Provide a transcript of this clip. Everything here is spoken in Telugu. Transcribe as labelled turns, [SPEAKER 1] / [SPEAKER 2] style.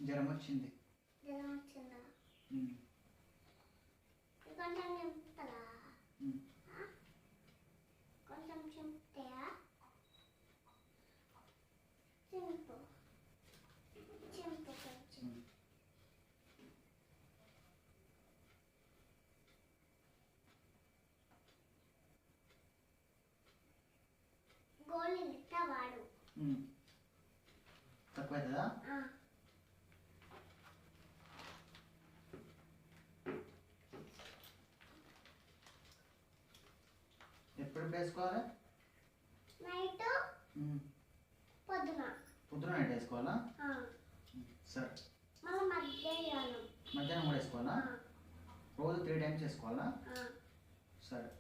[SPEAKER 1] జ్వరం వచ్చింది.
[SPEAKER 2] జ్వరం వచ్చిందా? కొంచెం చెప్తారా? కొంచెం చెప్తాయా? చింపు చింపు కొంచెం. గోళీలు ఇట్లా వాడు.
[SPEAKER 1] తక్కువ అవుతుందా? ఎప్పుడు వేసుకోవాలి?
[SPEAKER 2] నైట్ పొద్దున.
[SPEAKER 1] పొద్దున నైట్ వేసుకోవాలా? సరే.
[SPEAKER 2] మళ్ళీ మధ్యాహ్నం
[SPEAKER 1] మధ్యాహ్నం కూడా వేసుకోవాలా? రోజు 3 టైమ్స్ వేసుకోవాలా? సరే.